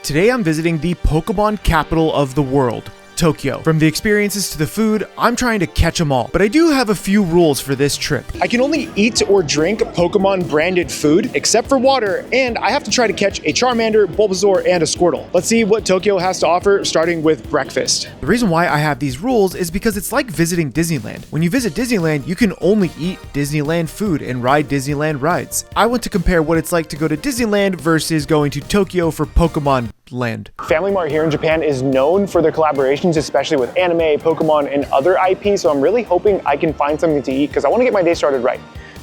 Today I'm visiting the Pokemon capital of the world, Tokyo. From the experiences to the food, I'm trying to catch them all. But I do have a few rules for this trip. I can only eat or drink Pokemon branded food, except for water, and I have to try to catch a Charmander, Bulbasaur, and a Squirtle. Let's see what Tokyo has to offer, starting with breakfast. The reason why I have these rules is because it's like visiting Disneyland. When you visit Disneyland, you can only eat Disneyland food and ride Disneyland rides. I want to compare what it's like to go to Disneyland versus going to Tokyo for Pokemon Land. Family Mart here in Japan is known for their collaborations, especially with anime, Pokemon, and other IP, so I'm really hoping I can find something to eat because I want to get my day started right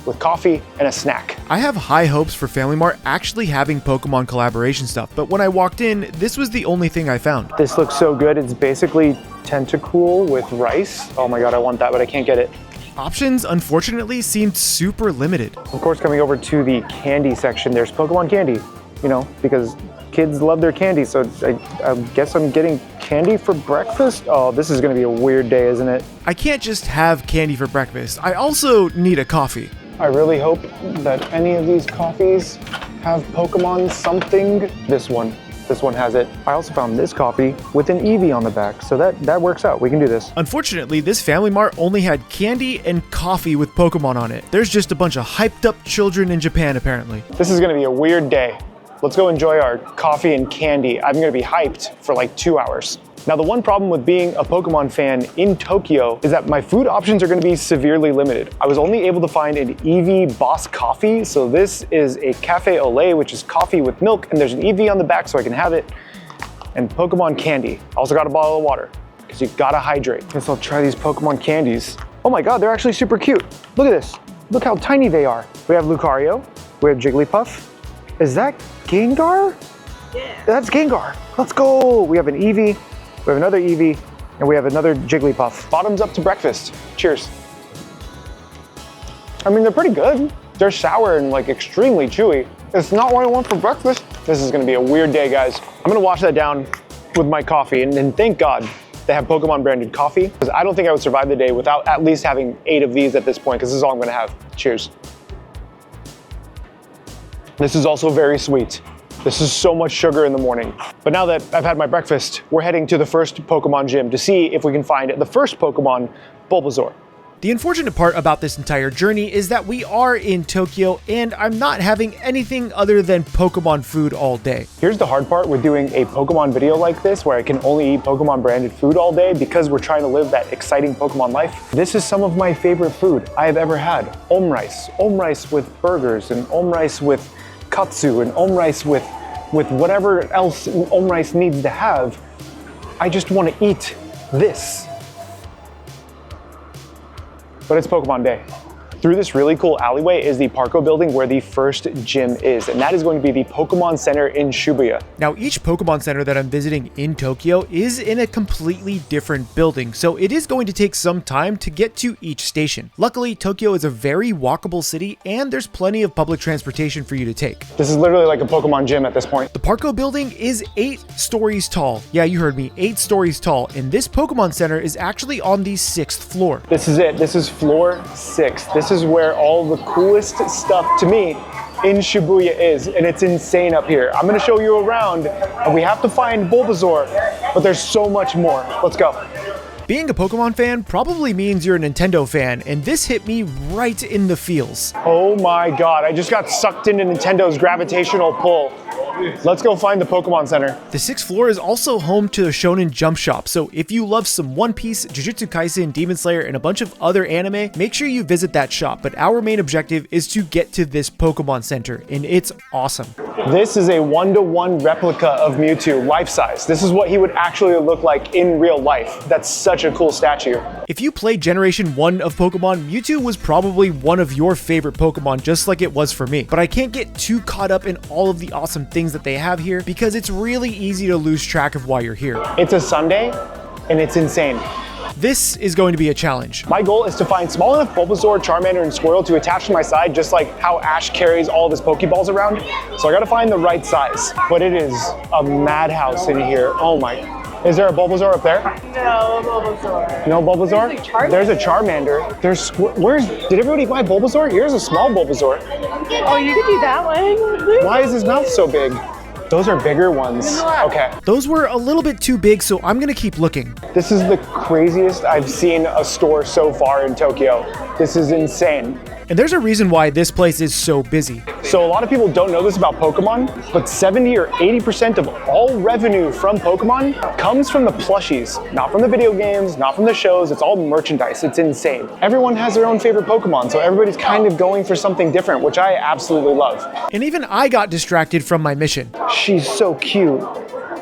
with coffee and a snack. I have high hopes for Family Mart actually having Pokemon collaboration stuff, but when I walked in, this was the only thing I found. This looks so good. It's basically Tentacool with rice. Oh my god, I want that, but I can't get it. Options, unfortunately, seemed super limited. Of course, coming over to the candy section, there's Pokemon candy, you know, because kids love their candy, so I guess I'm getting candy for breakfast? Oh, this is gonna be a weird day, isn't it? I can't just have candy for breakfast. I also need a coffee. I really hope that any of these coffees have Pokemon something. This one has it. I also found this coffee with an Eevee on the back, so that works out. We can do this. Unfortunately, this Family Mart only had candy and coffee with Pokemon on it. There's just a bunch of hyped up children in Japan, apparently. This is gonna be a weird day. Let's go enjoy our coffee and candy. I'm gonna be hyped for like 2 hours. Now, the one problem with being a Pokemon fan in Tokyo is that my food options are gonna be severely limited. I was only able to find an Eevee Boss Coffee. So this is a Cafe au lait, which is coffee with milk, and there's an Eevee on the back so I can have it. And Pokemon candy. I also got a bottle of water because you gotta hydrate. Guess I'll try these Pokemon candies. Oh my god, they're actually super cute. Look at this. Look how tiny they are. We have Lucario, we have Jigglypuff. Is that Gengar? Yeah. That's Gengar. Let's go. We have an Eevee, we have another Eevee, and we have another Jigglypuff. Bottoms up to breakfast. Cheers. I mean, they're pretty good. They're sour and like extremely chewy. It's not what I want for breakfast. This is gonna be a weird day, guys. I'm gonna wash that down with my coffee, and thank God they have Pokemon branded coffee, because I don't think I would survive the day without at least having 8 of these at this point, because this is all I'm gonna have. Cheers. This is also very sweet. This is so much sugar in the morning. But now that I've had my breakfast, we're heading to the first Pokemon gym to see if we can find the first Pokemon, Bulbasaur. The unfortunate part about this entire journey is that we are in Tokyo and I'm not having anything other than Pokemon food all day. Here's the hard part with doing a Pokemon video like this, where I can only eat Pokemon branded food all day because we're trying to live that exciting Pokemon life. This is some of my favorite food I have ever had. Om rice with burgers, and om rice with katsu, and om rice with whatever else om rice needs to have. I just want to eat this. But it's Pokemon Day. Through this really cool alleyway is the Parco building where the first gym is, and that is going to be the Pokémon Center in Shibuya. Now, each Pokémon Center that I'm visiting in Tokyo is in a completely different building, so it is going to take some time to get to each station. Luckily, Tokyo is a very walkable city, and there's plenty of public transportation for you to take. This is literally like a Pokemon gym at this point. The Parco building is 8 stories tall. Yeah, you heard me, 8 stories tall, and this Pokémon Center is actually on the 6th floor. This is it. This is floor 6. This is where all the coolest stuff to me in Shibuya is, and it's insane up here. I'm gonna show you around, and we have to find Bulbasaur, but there's so much more. Let's go. Being a Pokemon fan probably means you're a Nintendo fan, and this hit me right in the feels. Oh my god, I just got sucked into Nintendo's gravitational pull. Let's go find the Pokemon Center. The 6th floor is also home to the Shonen Jump Shop, so if you love some One Piece, Jujutsu Kaisen, Demon Slayer, and a bunch of other anime, make sure you visit that shop. But our main objective is to get to this Pokemon Center, and it's awesome. This is a 1-to-1 replica of Mewtwo, life-size. This is what he would actually look like in real life. That's such a cool statue. If you played Generation 1 of Pokemon, Mewtwo was probably one of your favorite Pokemon, just like it was for me. But I can't get too caught up in all of the awesome things that they have here because it's really easy to lose track of why you're here. It's a Sunday, and it's insane. This is going to be a challenge. My goal is to find small enough Bulbasaur, Charmander, and Squirtle to attach to my side, just like how Ash carries all of his Pokeballs around. So I gotta find the right size. But it is a madhouse in here. Oh my. Is there a Bulbasaur up there? No Bulbasaur. No Bulbasaur? There's a Charmander. There's did everybody buy Bulbasaur? Here's a small Bulbasaur. Oh, you could do that one. Why is his mouth so big? Those are bigger ones. Okay. Those were a little bit too big, so I'm gonna keep looking. This is the craziest I've seen a store so far in Tokyo. This is insane. And there's a reason why this place is so busy. So a lot of people don't know this about Pokemon, but 70 or 80% of all revenue from Pokemon comes from the plushies, not from the video games, not from the shows. It's all merchandise. It's insane. Everyone has their own favorite Pokemon, so everybody's kind of going for something different, which I absolutely love. And even I got distracted from my mission. She's so cute.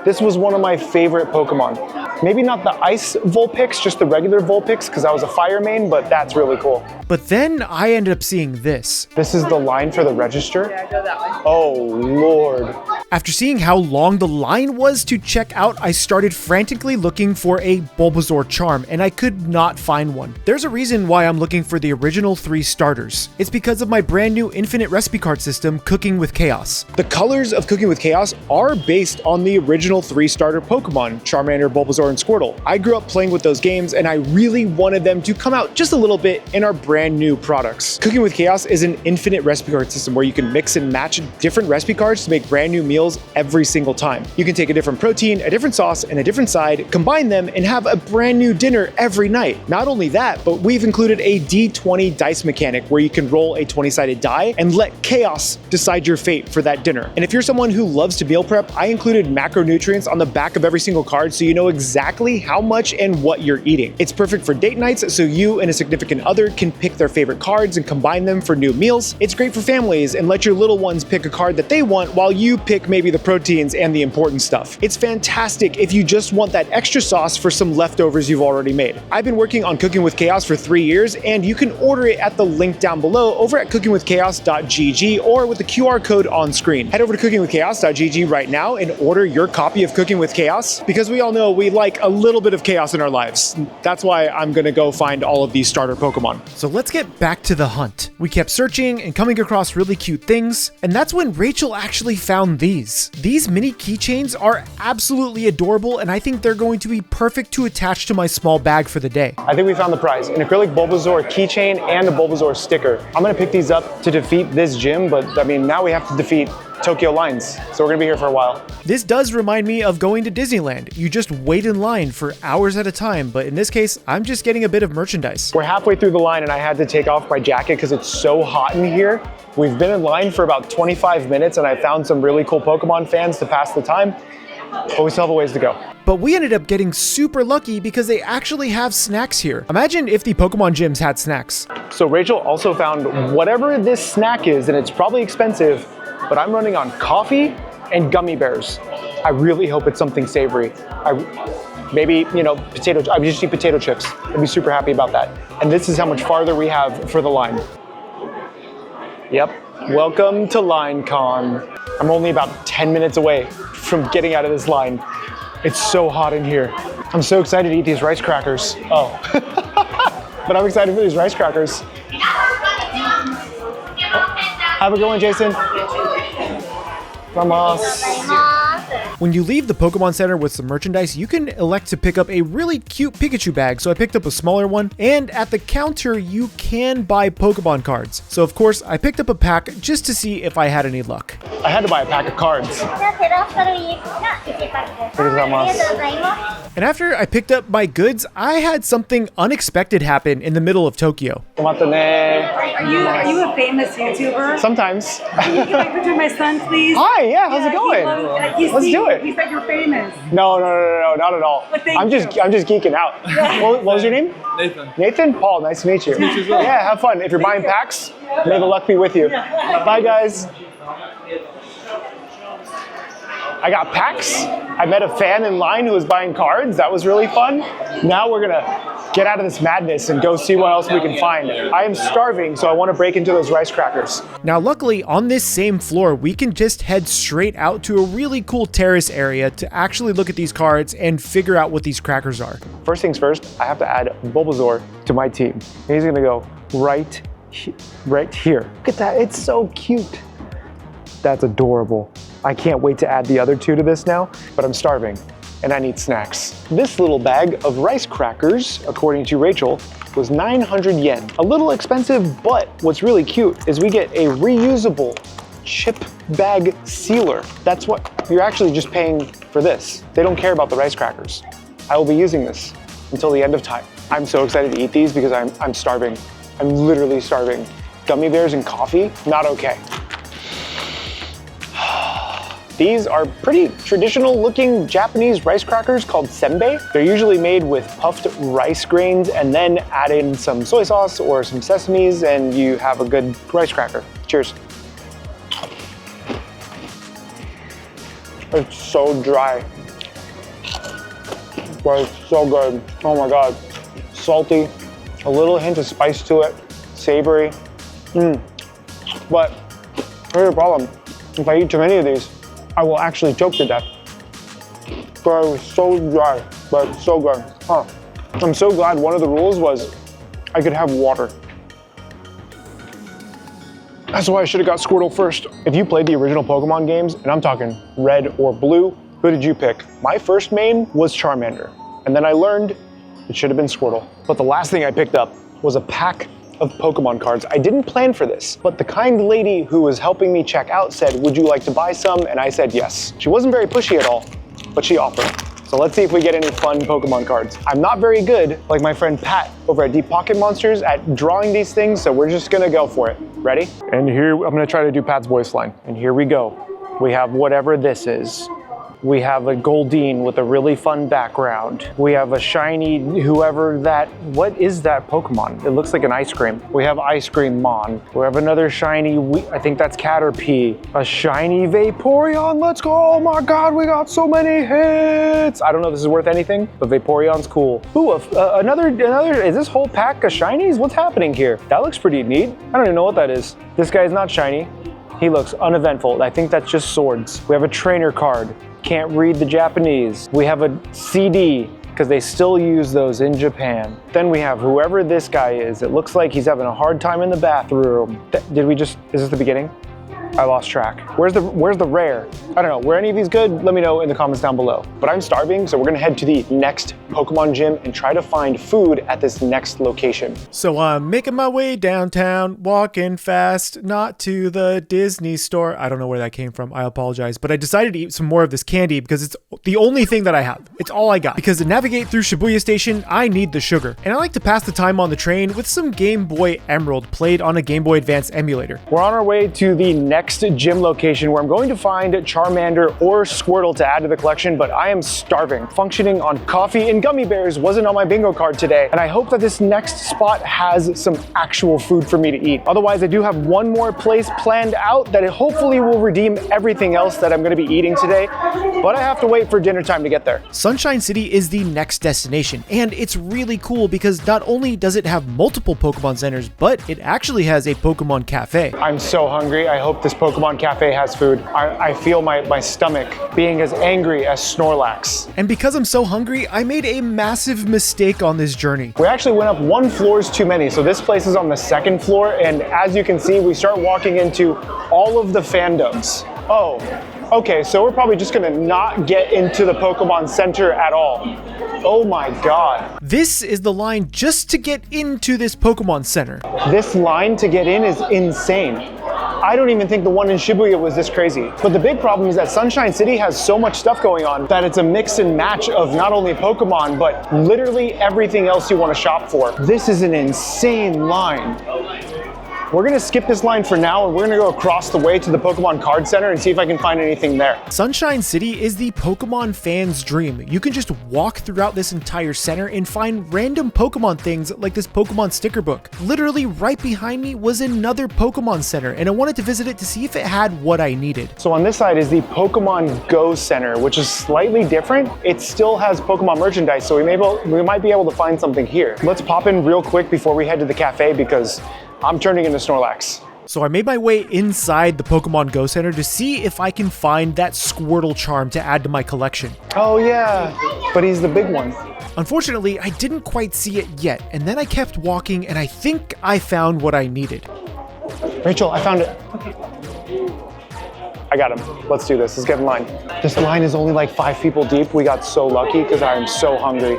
This was one of my favorite Pokemon. Maybe not the ice Vulpix, just the regular Vulpix, because I was a fire main, but that's really cool. But then I ended up seeing this. This is the line for the register? Yeah, go that way. Oh, Lord. After seeing how long the line was to check out, I started frantically looking for a Bulbasaur charm, and I could not find one. There's a reason why I'm looking for the original 3 starters. It's because of my brand new infinite recipe card system, Cooking with Chaos. The colors of Cooking with Chaos are based on the original 3 starter Pokemon, Charmander, Bulbasaur, and Squirtle. I grew up playing with those games, and I really wanted them to come out just a little bit in our brand new products. Cooking with Chaos is an infinite recipe card system where you can mix and match different recipe cards to make brand new meals every single time. You can take a different protein, a different sauce, and a different side, combine them, and have a brand new dinner every night. Not only that, but we've included a D20 dice mechanic where you can roll a 20-sided die and let chaos decide your fate for that dinner. And if you're someone who loves to meal prep, I included macronutrients on the back of every single card so you know exactly how much and what you're eating. It's perfect for date nights so you and a significant other can pick their favorite cards and combine them for new meals. It's great for families and let your little ones pick a card that they want while you pick maybe the proteins and the important stuff. It's fantastic if you just want that extra sauce for some leftovers you've already made. I've been working on Cooking with Chaos for 3 years, and you can order it at the link down below over at cookingwithchaos.gg or with the QR code on screen. Head over to cookingwithchaos.gg right now and order your copy of Cooking with Chaos, because we all know we like a little bit of chaos in our lives. That's why I'm gonna go find all of these starter Pokemon. So let's get back to the hunt. We kept searching and coming across really cute things, and that's when Rachel actually found these. These mini keychains are absolutely adorable, and I think they're going to be perfect to attach to my small bag for the day. I think we found the prize, an acrylic Bulbasaur keychain and a Bulbasaur sticker. I'm gonna pick these up to defeat this gym, but I mean, now we have to defeat Tokyo lines, so we're gonna be here for a while. This does remind me of going to Disneyland. You just wait in line for hours at a time, but in this case, I'm just getting a bit of merchandise. We're halfway through the line and I had to take off my jacket because it's so hot in here. We've been in line for about 25 minutes and I found some really cool Pokemon fans to pass the time, but we still have a ways to go. But we ended up getting super lucky because they actually have snacks here. Imagine if the Pokemon gyms had snacks. So Rachel also found whatever this snack is, and it's probably expensive, but I'm running on coffee and gummy bears. I really hope it's something savory. Maybe, you know, I would just eat potato chips. I'd be super happy about that. And this is how much farther we have for the line. Yep, welcome to LineCon. I'm only about 10 minutes away from getting out of this line. It's so hot in here. I'm so excited to eat these rice crackers. Oh, but I'm excited for these rice crackers. Have a good one, Jason. Vamos. When you leave the Pokemon Center with some merchandise, you can elect to pick up a really cute Pikachu bag, so I picked up a smaller one, and at the counter, you can buy Pokemon cards. So of course, I picked up a pack just to see if I had any luck. I had to buy a pack of cards. And after I picked up my goods, I had something unexpected happen in the middle of Tokyo. Are you a famous YouTuber? Sometimes. Can you get a picture of my son, please? Hi, yeah, how's it going? Let's do it. He said you're famous. No, not at all. I'm just geeking out. What was your name? Nathan. Nathan? Paul, nice to meet you. Nice to meet you as well. Yeah, have fun. If you're buying packs, may the luck be with you. Bye, guys. I got packs. I met a fan in line who was buying cards. That was really fun. Now we're gonna get out of this madness and go see what else we can find. I am starving, so I want to break into those rice crackers. Now, luckily, on this same floor, we can just head straight out to a really cool terrace area to actually look at these cards and figure out what these crackers are. First things first, I have to add Bulbasaur to my team. He's gonna go right here. Look at that, it's so cute. That's adorable. I can't wait to add the other two to this now, but I'm starving and I need snacks. This little bag of rice crackers, according to Rachel, was 900 yen. A little expensive, but what's really cute is we get a reusable chip bag sealer. That's what, you're actually just paying for this. They don't care about the rice crackers. I will be using this until the end of time. I'm so excited to eat these because I'm starving. I'm literally starving. Gummy bears and coffee, not okay. These are pretty traditional looking Japanese rice crackers called senbei. They're usually made with puffed rice grains and then add in some soy sauce or some sesames and you have a good rice cracker. Cheers. It's so dry, but it's so good. Oh my God. Salty, a little hint of spice to it, savory. But here's the problem. If I eat too many of these, I will actually choke to death. But it was so dry, but so good. I'm so glad one of the rules was I could have water. That's why I should have got Squirtle first. If you played the original Pokemon games, and I'm talking red or blue, who did you pick? My first main was Charmander. And then I learned it should have been Squirtle. But the last thing I picked up was a pack of Pokemon cards. I didn't plan for this, but the kind lady who was helping me check out said, would you like to buy some? And I said yes. She wasn't very pushy at all, but she offered. So let's see if we get any fun Pokemon cards. I'm not very good, like my friend Pat over at Deep Pocket Monsters, at drawing these things, so we're just gonna go for it. Ready? And here, I'm gonna try to do Pat's voice line. And here we go. We have whatever this is. We have a Goldeen with a really fun background. We have a shiny whoever that, what is that Pokemon? It looks like an ice cream. We have Ice Cream Mon. We have another shiny, I think that's Caterpie. A shiny Vaporeon, let's go. Oh my God, we got so many hits. I don't know if this is worth anything, but Vaporeon's cool. Ooh, another, is this whole pack of shinies? What's happening here? That looks pretty neat. I don't even know what that is. This guy's not shiny. He looks uneventful. I think that's just swords. We have a trainer card. Can't read the Japanese. We have a CD, because they still use those in Japan. Then we have whoever this guy is. It looks like he's having a hard time in the bathroom. Is this the beginning? I lost track. Where's the rare? I don't know. Were any of these good? Let me know in the comments down below. But I'm starving, so we're gonna head to the next Pokemon gym and try to find food at this next location. So I'm making my way downtown, walking fast, not to the Disney store. I don't know where that came from. I apologize. But I decided to eat some more of this candy because it's the only thing that I have. It's all I got. Because to navigate through Shibuya Station, I need the sugar. And I like to pass the time on the train with some Game Boy Emerald played on a Game Boy Advance emulator. We're on our way to the next gym location where I'm going to find Charmander or Squirtle to add to the collection, but I am starving. Functioning on coffee and gummy bears wasn't on my bingo card today, and I hope that this next spot has some actual food for me to eat. Otherwise, I do have one more place planned out that hopefully will redeem everything else that I'm going to be eating today, but I have to wait for dinner time to get there. Sunshine City is the next destination, and it's really cool because not only does it have multiple Pokemon centers, but it actually has a Pokémon Cafe. I'm so hungry. I hope this Pokémon Cafe has food. I feel my stomach being as angry as Snorlax. And because I'm so hungry, I made a massive mistake on this journey. We actually went up one floor too many, so this place is on the second floor, and as you can see, we start walking into all of the fandoms. Oh, okay, so we're probably just gonna not get into the Pokémon Center at all. Oh my God. This is the line just to get into this Pokemon Center. This line to get in is insane. I don't even think the one in Shibuya was this crazy. But the big problem is that Sunshine City has so much stuff going on that it's a mix and match of not only Pokemon, but literally everything else you want to shop for. This is an insane line. We're gonna skip this line for now and we're gonna go across the way to the Pokemon Card Center and see if I can find anything there. Sunshine City is the Pokemon fan's dream. You can just walk throughout this entire center and find random Pokemon things like this Pokemon sticker book. Literally right behind me was another Pokemon Center and I wanted to visit it to see if it had what I needed. So on this side is the Pokemon Go Center, which is slightly different. It still has Pokemon merchandise, so we might be able to find something here. Let's pop in real quick before we head to the cafe because I'm turning into Snorlax. So I made my way inside the Pokemon Go Center to see if I can find that Squirtle charm to add to my collection. Oh yeah, but he's the big one. Unfortunately, I didn't quite see it yet, and then I kept walking and I think I found what I needed. Rachel, I found it. Okay. I got him. Let's do this. Let's get in line. This line is only like 5 people deep. We got so lucky because I am so hungry.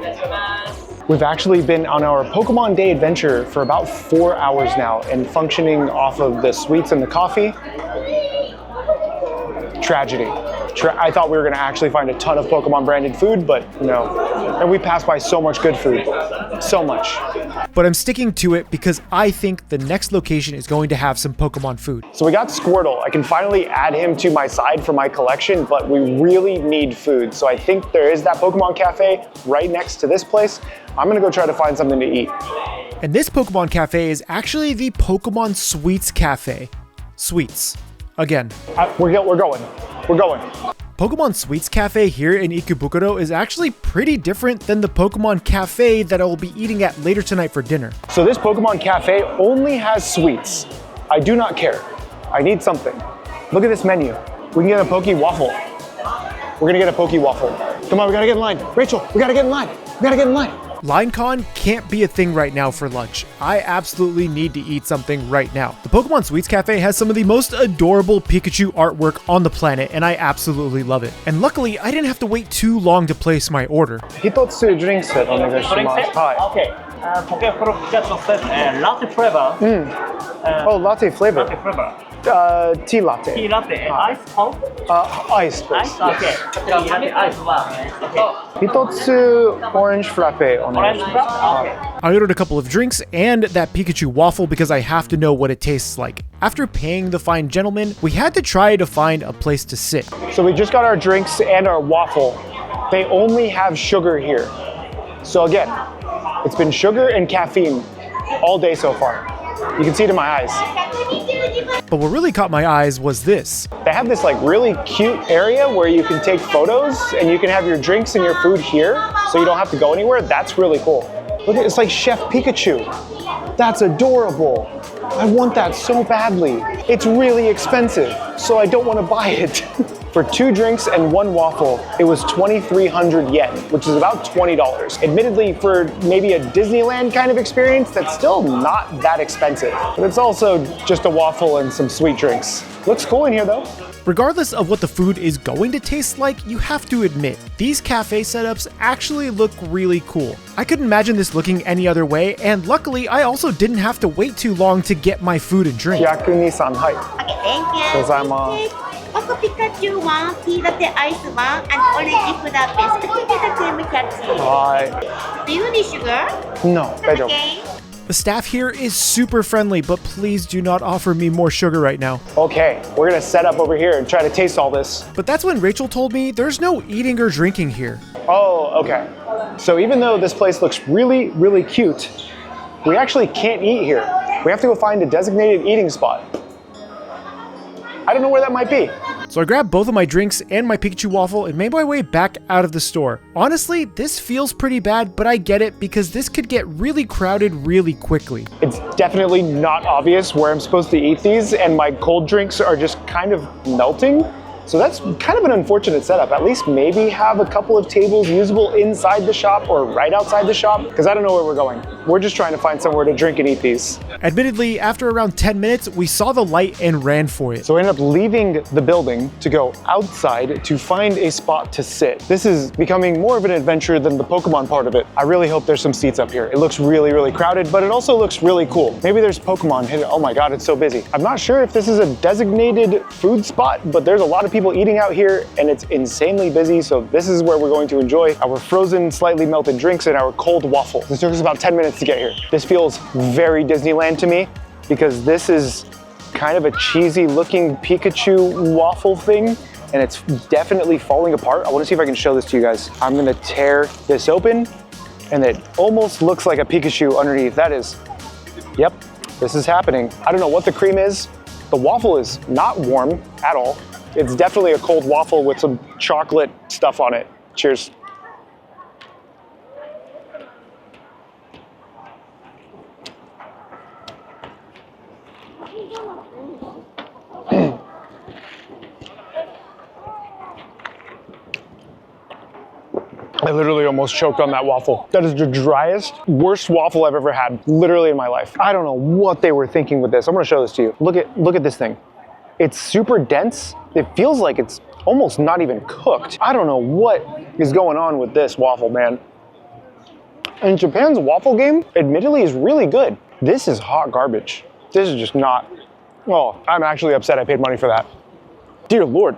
We've actually been on our Pokemon Day adventure for about 4 hours now and functioning off of the sweets and the coffee. tragedy. I thought we were gonna actually find a ton of Pokemon branded food, but no. And we passed by so much good food, so much. But I'm sticking to it because I think the next location is going to have some Pokemon food. So we got Squirtle. I can finally add him to my side for my collection, but we really need food. So I think there is that Pokemon Cafe right next to this place. I'm gonna go try to find something to eat. And this Pokemon Cafe is actually the Pokemon Sweets Cafe. Sweets. Again. We're going. Pokemon Sweets Cafe here in Ikebukuro is actually pretty different than the Pokemon Cafe that I will be eating at later tonight for dinner. So this Pokemon Cafe only has sweets. I do not care. I need something. Look at this menu. We can get a Poke Waffle. We're gonna get a Poke Waffle. Come on, we gotta get in line. Rachel, we gotta get in line. We gotta get in line. LineCon can't be a thing right now for lunch. I absolutely need to eat something right now. The Pokemon Sweets Cafe has some of the most adorable Pikachu artwork on the planet, and I absolutely love it. And luckily, I didn't have to wait too long to place my order. 一つドリンクセットお願いします。はい。Okay. Poke Pro Pikachu set latte flavor. Oh, latte flavor. Latte flavor. Tea latte. Tea latte. Ice cold. Ice, please. Ice. Okay. Ice one. Okay. 一つオレンジフラペお願い Orange します。 flavor. Okay. I ordered a couple of drinks and that Pikachu waffle because I have to know what it tastes like. After paying the fine gentleman, we had to try to find a place to sit. So we just got our drinks and our waffle. They only have sugar here. So again, it's been sugar and caffeine all day so far. You can see it in my eyes. But what really caught my eyes was this. They have this like really cute area where you can take photos and you can have your drinks and your food here so you don't have to go anywhere. That's really cool. Look at it's like Chef Pikachu. That's adorable. I want that so badly. It's really expensive, so I don't want to buy it. For 2 drinks and 1 waffle, it was 2,300 yen, which is about $20. Admittedly, for maybe a Disneyland kind of experience, that's still not that expensive. But it's also just a waffle and some sweet drinks. Looks cool in here though. Regardless of what the food is going to taste like, you have to admit, these cafe setups actually look really cool. I couldn't imagine this looking any other way, and luckily I also didn't have to wait too long to get my food and drink. Yaku-ni-san, hi. Okay, thank you. Gozaimasu. Poco Pikachu 1, tea latte ice 1, and orange flavor biscuit potato cream capsule. Hi. Do you need sugar? No, daijoubu. Okay. The staff here is super friendly, but please do not offer me more sugar right now. Okay, we're gonna set up over here and try to taste all this. But that's when Rachel told me there's no eating or drinking here. Oh, okay. So even though this place looks really, really cute, we actually can't eat here. We have to go find a designated eating spot. I don't know where that might be. So I grabbed both of my drinks and my Pikachu waffle and made my way back out of the store. Honestly, this feels pretty bad, but I get it because this could get really crowded really quickly. It's definitely not obvious where I'm supposed to eat these, and my cold drinks are just kind of melting. So that's kind of an unfortunate setup. At least maybe have a couple of tables usable inside the shop or right outside the shop, because I don't know where we're going. We're just trying to find somewhere to drink and eat these. Admittedly, after around 10 minutes, we saw the light and ran for it. So we ended up leaving the building to go outside to find a spot to sit. This is becoming more of an adventure than the Pokemon part of it. I really hope there's some seats up here. It looks really, really crowded, but it also looks really cool. Maybe there's Pokemon hidden. Oh my God, it's so busy. I'm not sure if this is a designated food spot, but there's a lot of people eating out here and it's insanely busy. So this is where we're going to enjoy our frozen, slightly melted drinks and our cold waffle. This took us about 10 minutes to get here. This feels very Disneyland to me because this is kind of a cheesy looking Pikachu waffle thing and it's definitely falling apart. I want to see if I can show this to you guys. I'm gonna tear this open and it almost looks like a Pikachu underneath. That is, yep, this is happening. I don't know what the cream is. The waffle is not warm at all. It's definitely a cold waffle with some chocolate stuff on it. Cheers. I literally almost choked on that waffle. That is the driest, worst waffle I've ever had, literally in my life. I don't know what they were thinking with this. I'm gonna show this to you. Look at this thing. It's super dense. It feels like it's almost not even cooked. I don't know what is going on with this waffle, man. And Japan's waffle game, admittedly, is really good. This is hot garbage. This is just not, oh, I'm actually upset I paid money for that. Dear Lord.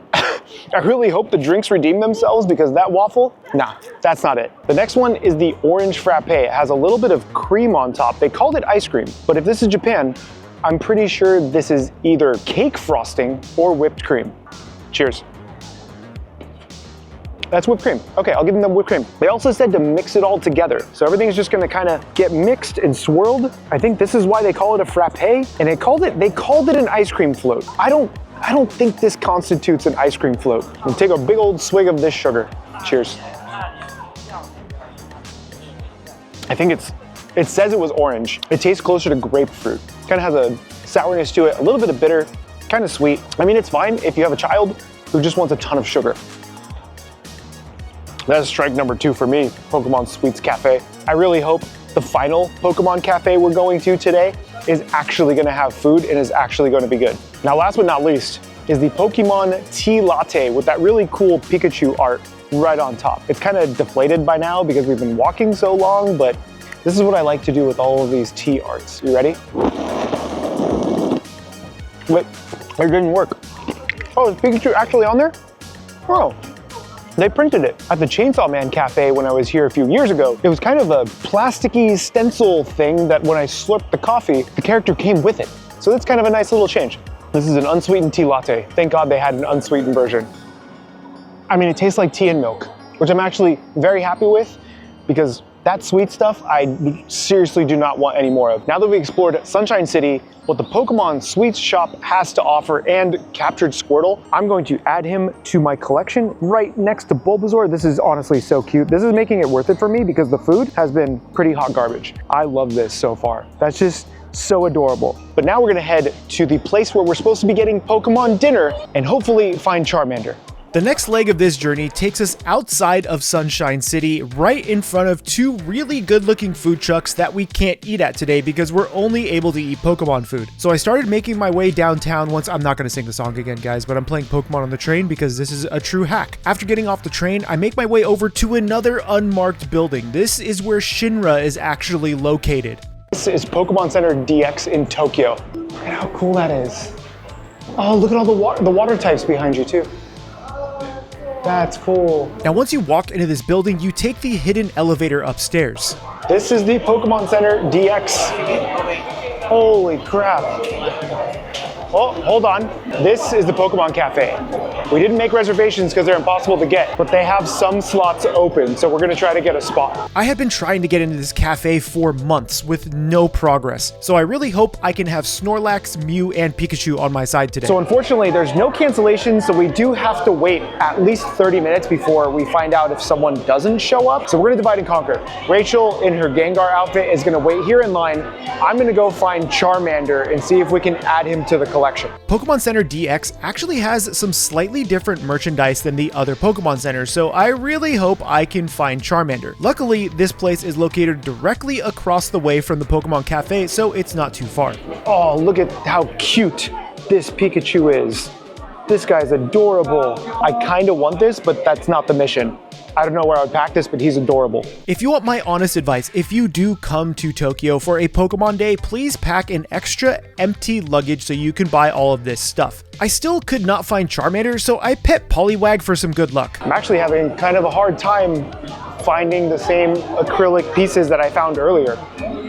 I really hope the drinks redeem themselves because that waffle, nah, that's not it. The next one is the orange frappe. It has a little bit of cream on top. They called it ice cream, but if this is Japan, I'm pretty sure this is either cake frosting or whipped cream. Cheers. That's whipped cream. Okay, I'll give them the whipped cream. They also said to mix it all together. So everything's just gonna kind of get mixed and swirled. I think this is why they call it a frappe, and they called it an ice cream float. I don't think this constitutes an ice cream float. I'll take a big old swig of this sugar. Cheers. I think it says it was orange. It tastes closer to grapefruit. Kind of has a sourness to it, a little bit of bitter, kind of sweet. I mean, it's fine if you have a child who just wants a ton of sugar. That's strike number 2 for me, Pokemon Sweets Cafe. I really hope the final Pokemon Cafe we're going to today is actually gonna have food and is actually gonna be good. Now, last but not least is the Pokemon Tea Latte with that really cool Pikachu art right on top. It's kind of deflated by now because we've been walking so long, but this is what I like to do with all of these tea arts. You ready? Wait, it didn't work. Oh, is Pikachu actually on there? Oh. They printed it at the Chainsaw Man Cafe when I was here a few years ago. It was kind of a plasticky stencil thing that when I slurped the coffee, the character came with it. So that's kind of a nice little change. This is an unsweetened tea latte. Thank God they had an unsweetened version. I mean, it tastes like tea and milk, which I'm actually very happy with because that sweet stuff I seriously do not want any more of. Now that we explored Sunshine City, what the Pokemon Sweets shop has to offer and captured Squirtle, I'm going to add him to my collection right next to Bulbasaur. This is honestly so cute. This is making it worth it for me because the food has been pretty hot garbage. I love this so far. That's just so adorable. But now we're gonna head to the place where we're supposed to be getting Pokemon dinner and hopefully find Charmander. The next leg of this journey takes us outside of Sunshine City, right in front of 2 really good-looking food trucks that we can't eat at today because we're only able to eat Pokemon food. So I started making my way downtown once. I'm not going to sing the song again, guys, but I'm playing Pokemon on the train because this is a true hack. After getting off the train, I make my way over to another unmarked building. This is where Shinra is actually located. This is Pokémon Center DX in Tokyo. Look at how cool that is. Oh, look at all the water types behind you too. That's cool. Now, once you walk into this building, you take the hidden elevator upstairs. This is the Pokémon Center DX. Holy crap. Oh, hold on. This is the Pokémon Cafe. We didn't make reservations because they're impossible to get, but they have some slots open, so we're gonna try to get a spot. I have been trying to get into this cafe for months with no progress, so I really hope I can have Snorlax, Mew, and Pikachu on my side today. So unfortunately, there's no cancellations, so we do have to wait at least 30 minutes before we find out if someone doesn't show up. So we're gonna divide and conquer. Rachel, in her Gengar outfit, is gonna wait here in line. I'm gonna go find Charmander and see if we can add him to the collection. Pokemon Center DX actually has some slightly different merchandise than the other Pokemon Centers, so I really hope I can find Charmander. Luckily, this place is located directly across the way from the Pokemon Cafe, so it's not too far. Oh, look at how cute this Pikachu is. This guy's adorable. I kind of want this, but that's not the mission. I don't know where I would pack this, but he's adorable. If you want my honest advice, if you do come to Tokyo for a Pokemon Day, please pack an extra empty luggage so you can buy all of this stuff. I still could not find Charmander, so I pet Poliwag for some good luck. I'm actually having kind of a hard time finding the same acrylic pieces that I found earlier.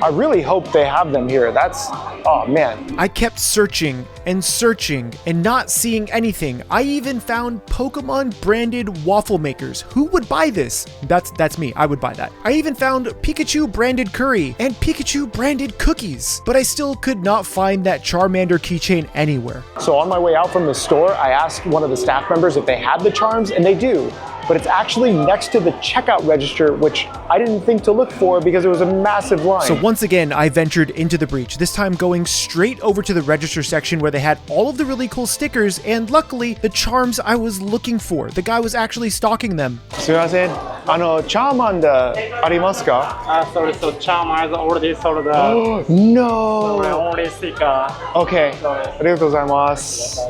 I really hope they have them here. That's, oh man. I kept searching and not seeing anything. I even found Pokemon branded waffle makers. Who would buy this? That's me. I would buy that. I even found Pikachu branded curry and Pikachu branded cookies, but I still could not find that Charmander keychain anywhere. So on my way out from the store, I asked one of the staff members if they had the charms, and they do. But it's actually next to the checkout register, which I didn't think to look for because it was a massive line. So once again, I ventured into the breach, this time going straight over to the register section where they had all of the really cool stickers and luckily the charms I was looking for. The guy was actually stalking them. すみません。Charmander ありますか? Sorry, so Charmander already sold the Oh, no. only sticker. Okay. ありがとうございます.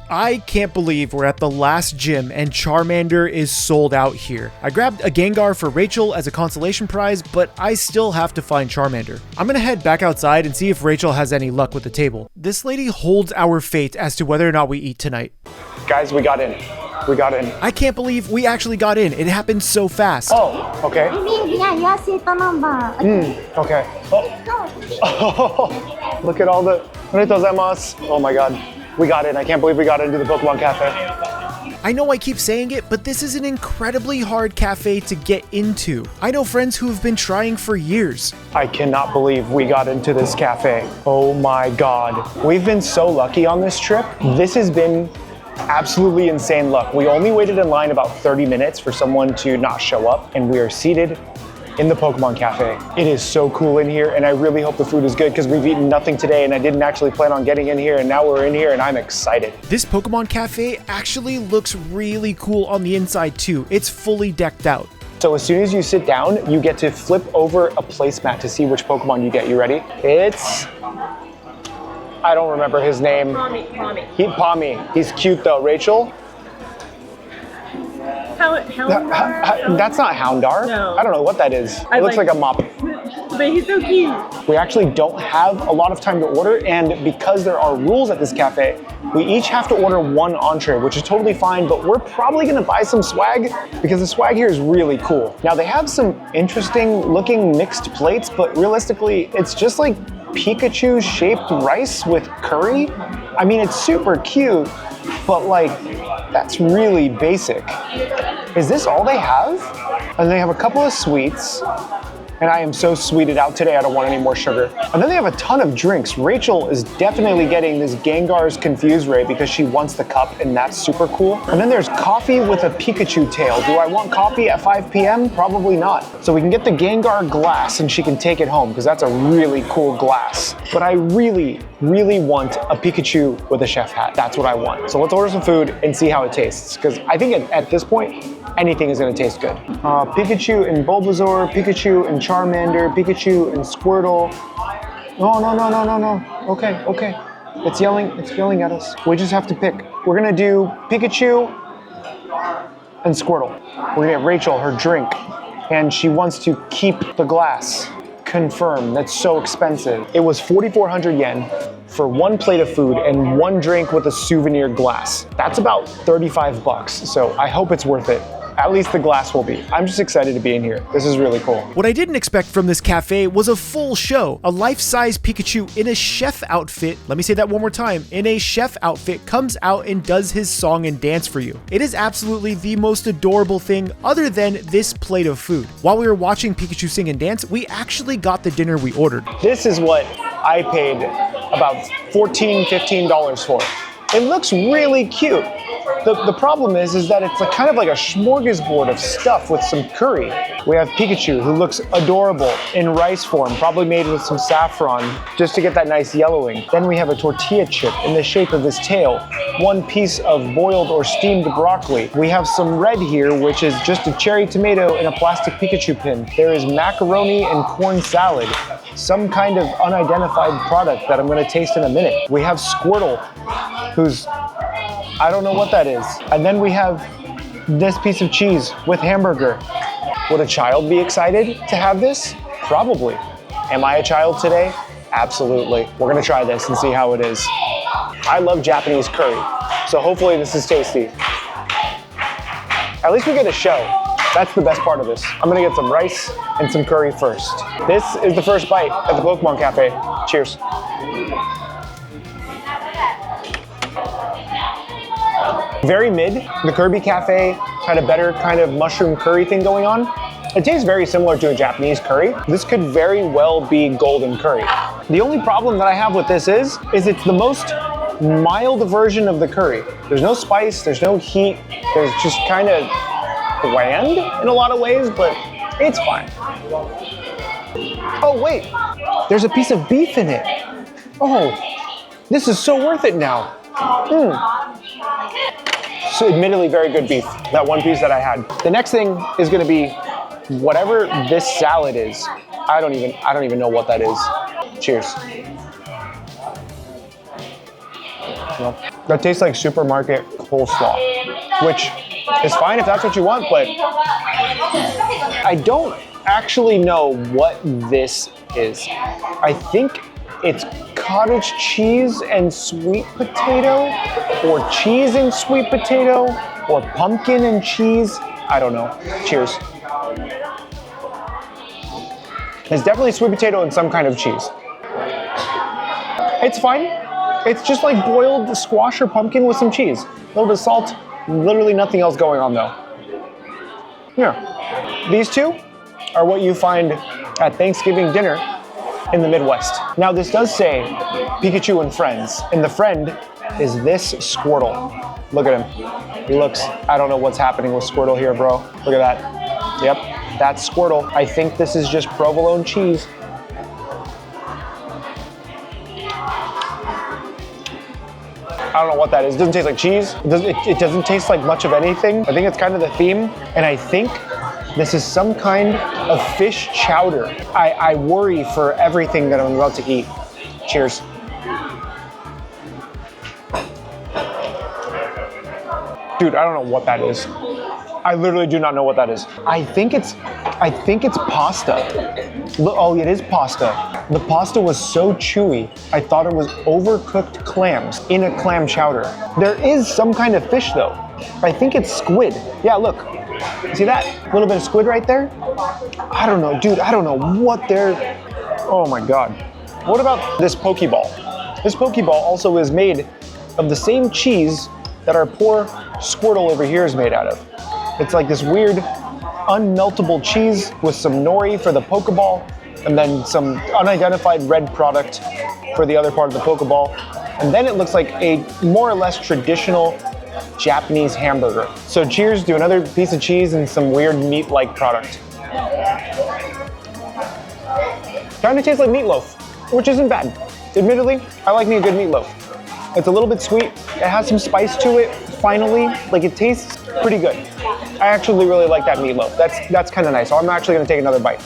I can't believe we're at the last gym and Charmander is sold out here. I grabbed a Gengar for Rachel as a consolation prize, but I still have to find Charmander. I'm gonna head back outside and see if Rachel has any luck with the table. This lady holds our fate as to whether or not we eat tonight. Guys, we got in. We got in. I can't believe we actually got in. It happened so fast. Oh, okay. Yeah, your seat number. Okay. Oh. Look at all the. Oh my god. We got in. I can't believe we got into the Pokemon Cafe. I know I keep saying it, but this is an incredibly hard cafe to get into. I know friends who have been trying for years. I cannot believe we got into this cafe. Oh my god. We've been so lucky on this trip. This has been absolutely insane luck. We only waited in line about 30 minutes for someone to not show up, and we are seated in the Pokemon Cafe. It is so cool in here, and I really hope the food is good because we've eaten nothing today and I didn't actually plan on getting in here, and now we're in here and I'm excited. This Pokemon Cafe actually looks really cool on the inside too. It's fully decked out. So as soon as you sit down, you get to flip over a placemat to see which Pokemon you get. You ready? It's... I don't remember his name. Pommy. He's cute though. Rachel? Houndar? That's not Houndar. No. I don't know what that is. It looks like a mop. But he's so cute. We actually don't have a lot of time to order, and because there are rules at this cafe, we each have to order one entree, which is totally fine, but we're probably gonna buy some swag because the swag here is really cool. Now they have some interesting looking mixed plates, but realistically, it's just like Pikachu shaped rice with curry. I mean, it's super cute, but like, that's really basic. Is this all they have? And they have a couple of sweets. And I am so sweeted out today, I don't want any more sugar. And then they have a ton of drinks. Rachel is definitely getting this Gengar's Confuse Ray because she wants the cup, and that's super cool. And then there's coffee with a Pikachu tail. Do I want coffee at 5 p.m.? Probably not. So we can get the Gengar glass and she can take it home because that's a really cool glass. But I really, really want a Pikachu with a chef hat. That's what I want. So let's order some food and see how it tastes, because I think at this point, anything is gonna taste good. Pikachu and Bulbasaur, Pikachu and Charmander, Pikachu and Squirtle. No. Okay. It's yelling at us. We just have to pick. We're gonna do Pikachu and Squirtle. We're gonna get Rachel her drink, and she wants to keep the glass. Confirm, that's so expensive. It was 4,400 yen for one plate of food and one drink with a souvenir glass. That's about 35 bucks, so I hope it's worth it. At least the glass will be. I'm just excited to be in here. This is really cool. What I didn't expect from this cafe was a full show. A life-size Pikachu in a chef outfit, let me say that one more time, in a chef outfit comes out and does his song and dance for you. It is absolutely the most adorable thing other than this plate of food. While we were watching Pikachu sing and dance, we actually got the dinner we ordered. This is what I paid about $14, $15 for. It looks really cute. The problem is that it's kind of like a smorgasbord of stuff with some curry. We have Pikachu, who looks adorable in rice form, probably made with some saffron, just to get that nice yellowing. Then we have a tortilla chip in the shape of his tail, one piece of boiled or steamed broccoli. We have some red here, which is just a cherry tomato in a plastic Pikachu pin. There is macaroni and corn salad, some kind of unidentified product that I'm gonna taste in a minute. We have Squirtle, who's, I don't know what that is. And then we have this piece of cheese with hamburger. Would a child be excited to have this? Probably. Am I a child today? Absolutely. We're gonna try this and see how it is. I love Japanese curry, so hopefully this is tasty. At least we get a show. That's the best part of this. I'm gonna get some rice and some curry first. This is the first bite at the Pokemon Cafe. Cheers. Very mid. The Kirby Cafe had a better kind of mushroom curry thing going on. It tastes very similar to a Japanese curry. This could very well be golden curry. The only problem that I have with this is it's the most mild version of the curry. There's no spice, there's no heat, there's just kind of bland in a lot of ways, but it's fine. Oh wait, there's a piece of beef in it. Oh, this is so worth it now. So admittedly very good beef, that one piece that I had. The next thing is gonna be whatever this salad is. I don't even know what that is. Cheers. Well, that tastes like supermarket coleslaw, which is fine if that's what you want, but I don't actually know what this is. I think it's cottage cheese and sweet potato, or cheese and sweet potato, or pumpkin and cheese. I don't know. Cheers. It's definitely sweet potato and some kind of cheese. It's fine. It's just like boiled squash or pumpkin with some cheese. A little bit of salt, literally nothing else going on though. Yeah. These two are what you find at Thanksgiving dinner in the Midwest. Now this does say Pikachu and friends, and the friend is this Squirtle. Look at him. He looks, I don't know what's happening with Squirtle here, bro. Look at that. Yep, that's Squirtle. I think this is just provolone cheese. I don't know what that is. It doesn't taste like cheese. It doesn't taste like much of anything. I think it's kind of the theme, and I think this is some kind of fish chowder. I worry for everything that I'm about to eat. Cheers. Dude, I don't know what that is. I literally do not know what that is. I think it's pasta. Oh, it is pasta. The pasta was so chewy, I thought it was overcooked clams in a clam chowder. There is some kind of fish though. I think it's squid. Yeah, look. See that? A little bit of squid right there? I don't know, dude. I don't know what they're... Oh my God. What about this Pokeball? This Pokeball also is made of the same cheese that our poor Squirtle over here is made out of. It's like this weird unmeltable cheese with some nori for the Pokeball and then some unidentified red product for the other part of the Pokeball. And then it looks like a more or less traditional Japanese hamburger. So cheers to another piece of cheese and some weird meat-like product. Kind of tastes like meatloaf, which isn't bad. Admittedly, I like me a good meatloaf. It's a little bit sweet. It has some spice to it, finally. Like, it tastes pretty good. I actually really like that meatloaf. That's kind of nice. So I'm actually gonna take another bite.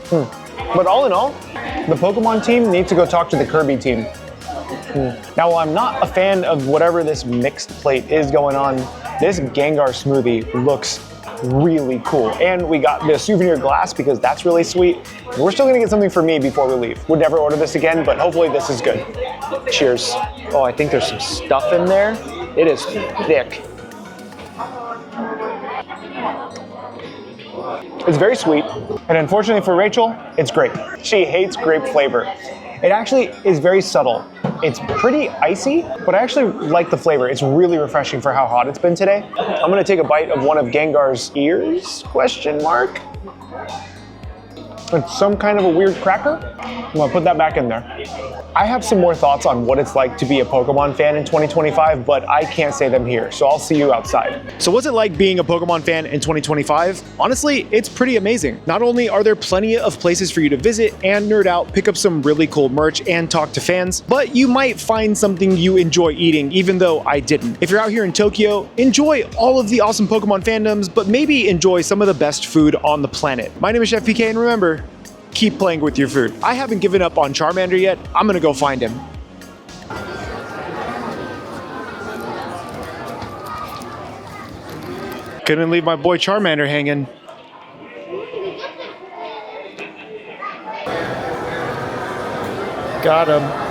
But all in all, the Pokemon team needs to go talk to the Kirby team. Now, while I'm not a fan of whatever this mixed plate is going on, this Gengar smoothie looks really cool. And we got the souvenir glass because that's really sweet. We're still gonna get something for me before we leave. Would never order this again, but hopefully this is good. Cheers. Oh, I think there's some stuff in there. It is thick. It's very sweet, and unfortunately for Rachel, it's grape. She hates grape flavor. It actually is very subtle. It's pretty icy, but I actually like the flavor. It's really refreshing for how hot it's been today. I'm gonna take a bite of one of Gengar's ears, question mark. It's some kind of a weird cracker. I'm gonna put that back in there. I have some more thoughts on what it's like to be a Pokemon fan in 2025, but I can't say them here, so I'll see you outside. So what's it like being a Pokemon fan in 2025? Honestly, it's pretty amazing. Not only are there plenty of places for you to visit and nerd out, pick up some really cool merch and talk to fans, but you might find something you enjoy eating, even though I didn't. If you're out here in Tokyo, enjoy all of the awesome Pokemon fandoms, but maybe enjoy some of the best food on the planet. My name is Chefpk, and remember, keep playing with your food. I haven't given up on Charmander yet. I'm gonna go find him. Couldn't leave my boy Charmander hanging. Got him.